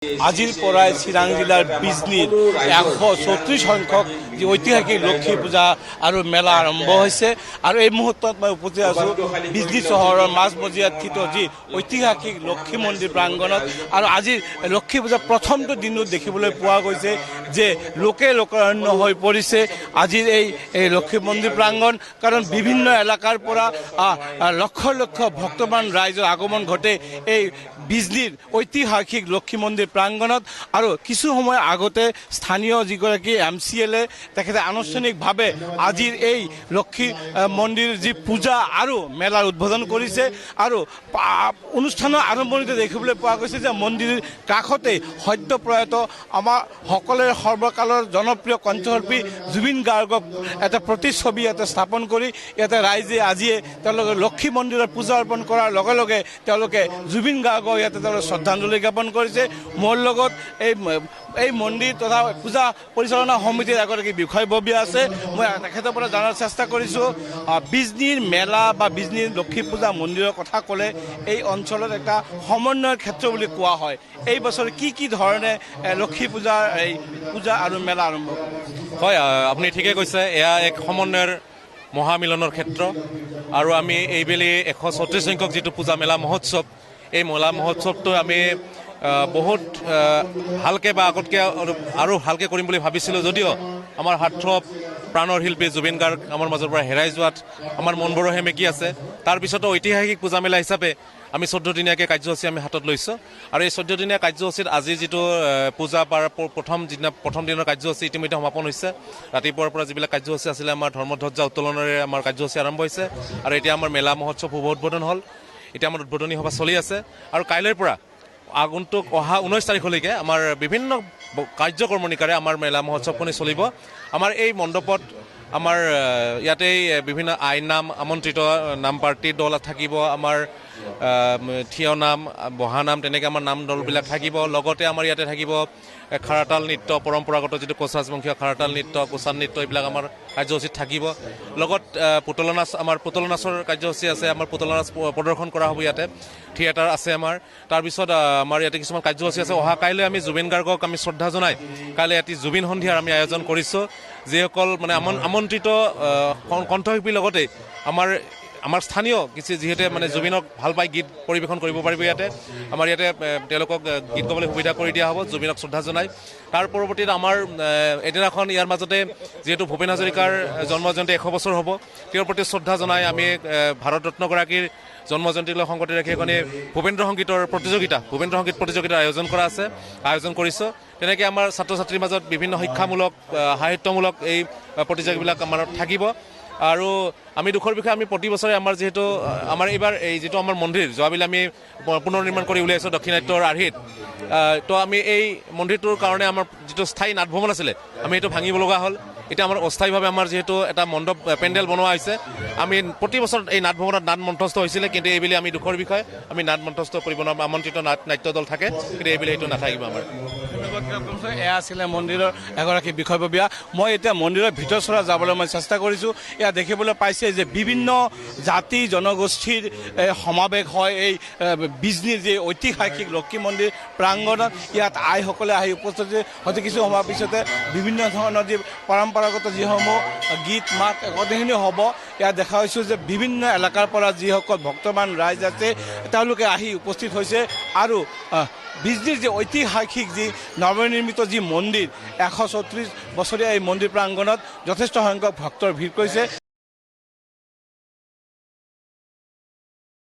আজিৰ পৰাই চিৰাং জিলাৰ বিজনীৰ 134 সংখ্যক যি ঐতিহাসিক লক্ষী পূজা আৰু মেলা আৰম্ভ হৈছে আৰু এই মুহূৰ্তত মই উপস্থিত আছোঁ বিজনী চহৰৰ মাজমজিয়াত স্থিত যি ঐতিহাসিক লক্ষী মন্দিৰ প্ৰাংগণত আৰু আজিৰ লক্ষী পূজা প্ৰথমটো দিনত দেখিবলৈ পোৱা গৈছে যে লোকে লোকাৰণ্য হৈ পৰিছে আজিৰ এই লক্ষী মন্দিৰ প্ৰাংগণ কাৰণ বিভিন্ন এলেকাৰ পৰা লক্ষ লক্ষ ভক্তমান ৰাইজৰ আগমন ঘটে এই বিজনীৰ ঐতিহাসিক লক্ষী মন্দিৰ প্ৰাংগণত আৰু কিছু সময় আগতে স্থানীয় যিগৰাকী MCLA তেখেতে আনুষ্ঠানিকভাৱে আজিৰ এই লক্ষী মন্দিৰ যি পূজা আৰু মেলাৰ উদ্বোধন কৰিছে আৰু অনুষ্ঠানৰ আৰম্ভণিতে দেখিবলৈ পোৱা গৈছে যে মন্দিৰৰ কাষতে সদ্য প্ৰয়াত আমাৰ সকলোৰে সৰ্বকালৰ জনপ্ৰিয় কণ্ঠশিল্পী জুবিন গাৰ্গক এটা প্ৰতিচ্ছবি ইয়াতে স্থাপন কৰি ইয়াতে ৰাইজে আজিয়ে তেওঁলোকে লক্ষী মন্দিৰৰ পূজা অৰ্পণ কৰাৰ লগে লগে তেওঁলোকে জুবিন গাৰ্গক ইয়াতে তেওঁলোকে শ্ৰদ্ধাঞ্জলি জ্ঞাপন কৰিছে মোৰ লগত এই মন্দিৰ তথা পূজা পৰিচালনা সমিতিৰ এগৰাকী বিষয়ববীয়া আছে মই তেখেতৰ পৰা জনাৰ চেষ্টা কৰিছোঁ বিজনীৰ মেলা বা বিজনীৰ লক্ষী পূজা মন্দিৰৰ কথা ক'লে এই অঞ্চলত এটা সমন্বয়ৰ ক্ষেত্ৰ বুলি কোৱা হয় এই বছৰ কি ধৰণে লক্ষী পূজাৰ এই পূজা আৰু মেলা আৰম্ভ হয় আপুনি ঠিকে কৈছে এয়া এক সমন্বয়ৰ মহামিলনৰ ক্ষেত্ৰ আৰু আমি এইবেলি 134 সংখ্যক যিটো পূজা মেলা মহোৎসৱ এই মেলা মহোৎসৱটো আমি বহুত ভালকৈ বা আগতকৈ আৰু ভালকৈ কৰিম বুলি ভাবিছিলোঁ যদিও আমাৰ হাৰ্ট প্ৰাণৰ শিল্পী জুবিন গাৰ্গ আমাৰ মাজৰ পৰা হেৰাই যোৱাত আমাৰ মনবোৰো সেমেকি আছে তাৰপিছতো ঐতিহাসিক পূজা মেলা হিচাপে আমি 14 দিনীয়াকৈ কাৰ্যসূচী আমি হাতত লৈছোঁ আৰু এই 14 দিনীয়া কাৰ্যসূচীত আজি যিটো পূজা পাৰ প্ৰথম দিনৰ কাৰ্যসূচী ইতিমধ্যে সমাপন হৈছে ৰাতিপুৱাৰ পৰা যিবিলাক কাৰ্যসূচী আছিলে আমাৰ ধৰ্মধ্বজা উত্তোলনেৰে আমাৰ কাৰ্যসূচী আৰম্ভ হৈছে আৰু এতিয়া আমাৰ মেলা মহোৎসৱ শুভ উদ্বোধন হ'ল এতিয়া আমাৰ উদ্বোধনী সভা চলি আছে আৰু কাইলৈৰ পৰা আগন্তুক অহা 19 তাৰিখলৈকে আমাৰ বিভিন্ন কাৰ্যকৰ্মণিকাৰে আমাৰ মেলা মহোৎসৱখনি চলিব আমাৰ এই মণ্ডপত আমাৰ ইয়াতেই বিভিন্ন আইনাম আমন্ত্ৰিত নাম পাৰ্টিৰ দল থাকিব আমাৰ থিয় নাম বহা নাম তেনেকৈ আমাৰ নাম দলবিলাক থাকিব লগতে আমাৰ ইয়াতে থাকিব খাৰাতাল নৃত্য পৰম্পৰাগত যিটো কোচাজবংশীয় খাৰাতাল নৃত্য কোচান নৃত্য এইবিলাক আমাৰ কাৰ্যসূচীত থাকিব লগত পুতলা নাচ আমাৰ পুতলা নাচৰ কাৰ্যসূচী আছে আমাৰ পুতলা নাচ প্ৰদৰ্শন কৰা হ'ব ইয়াতে থিয়েটাৰ আছে আমাৰ তাৰপিছত আমাৰ ইয়াতে কিছুমান কাৰ্যসূচী আছে অহা কাইলৈ আমি জুবিন গাৰ্গক আমি শ্ৰদ্ধা জনাই কাইলৈ এটি জুবিন সন্ধিয়াৰ আমি আয়োজন কৰিছোঁ যিসকল মানে আমন্ত্ৰিত কণ্ঠশিল্পীৰ লগতে আমাৰ স্থানীয় কিছু যিহেতু মানে জুবিনক ভাল পাই গীত পৰিৱেশন কৰিব পাৰিব ইয়াতে আমাৰ ইয়াতে তেওঁলোকক গীত গাবলৈ সুবিধা কৰি দিয়া হ'ব জুবিনক শ্ৰদ্ধা জনাই তাৰ পৰৱৰ্তীত আমাৰ এদিনাখন ইয়াৰ মাজতে যিহেতু ভূপেন হাজৰিকাৰ জন্মজয়ন্তী 100 বছৰ হ'ব তেওঁৰ প্ৰতি শ্ৰদ্ধা জনাই আমি ভাৰত ৰত্নগৰাকীৰ জন্মজয়ন্তীক লৈ সংগতি ৰাখি এখনি ভূপেন্দ্ৰ সংগীত প্ৰতিযোগিতাৰ আয়োজন কৰিছোঁ তেনেকৈ আমাৰ ছাত্ৰ ছাত্ৰীৰ মাজত বিভিন্ন শিক্ষামূলক সাহিত্যমূলক এই প্ৰতিযোগিতাবিলাক আমাৰ থাকিব আৰু আমি দুখৰ বিষয়ে আমি প্ৰতি বছৰে আমাৰ যিহেতু আমাৰ এইবাৰ এই যিটো আমাৰ মন্দিৰ যোৱাবেলি আমি পুনৰ নিৰ্মাণ কৰি উলিয়াইছোঁ দক্ষিণাত্যৰ আৰ্হিত তো আমি এই মন্দিৰটোৰ কাৰণে আমাৰ যিটো স্থায়ী নাটভৱন আছিলে আমি সেইটো ভাঙিব লগা হ'ল এতিয়া আমাৰ অস্থায়ীভাৱে আমাৰ যিহেতু এটা মণ্ডপ পেণ্ডেল বনোৱা হৈছে আমি প্ৰতি বছৰ এই নাটভৱনত নাট মঞ্চস্থ হৈছিলে কিন্তু এইবেলি আমি দুখৰ বিষয়ে আমি নাট মঞ্চস্থ কৰিব নোৱাৰোঁ আমন্ত্ৰিত নাট্য দল থাকে কিন্তু এইবেলি সেইটো নাথাকিব আমাৰ এয়া আছিলে মন্দিৰৰ এগৰাকী বিষয়ববীয়া মই এতিয়া মন্দিৰৰ ভিতৰচৰা যাবলৈ মই চেষ্টা কৰিছোঁ এয়া দেখিবলৈ পাইছে যে বিভিন্ন জাতি জনগোষ্ঠীৰ সমাৱেশ হয় এই বিজনীৰ যি ঐতিহাসিক লক্ষী মন্দিৰ প্ৰাংগণত ইয়াত আইসকলে আহি উপস্থিত হয়তো কিছু সময়ৰ পিছতে বিভিন্ন ধৰণৰ যি পৰম্পৰাগত যিসমূহ গীত মাত গোটেইখিনি হ'ব ইয়াত দেখা হৈছোঁ যে বিভিন্ন এলেকাৰ পৰা যিসকল ভক্তমান ৰাইজ আছে তেওঁলোকে আহি উপস্থিত হৈছে আৰু বিজনীৰ যি ঐতিহাসিক যি নৱনিৰ্মিত যি মন্দিৰ 134 বছৰীয়া এই মন্দিৰ প্ৰাংগণত যথেষ্ট সংখ্যক ভক্তৰ ভিৰ কৰিছে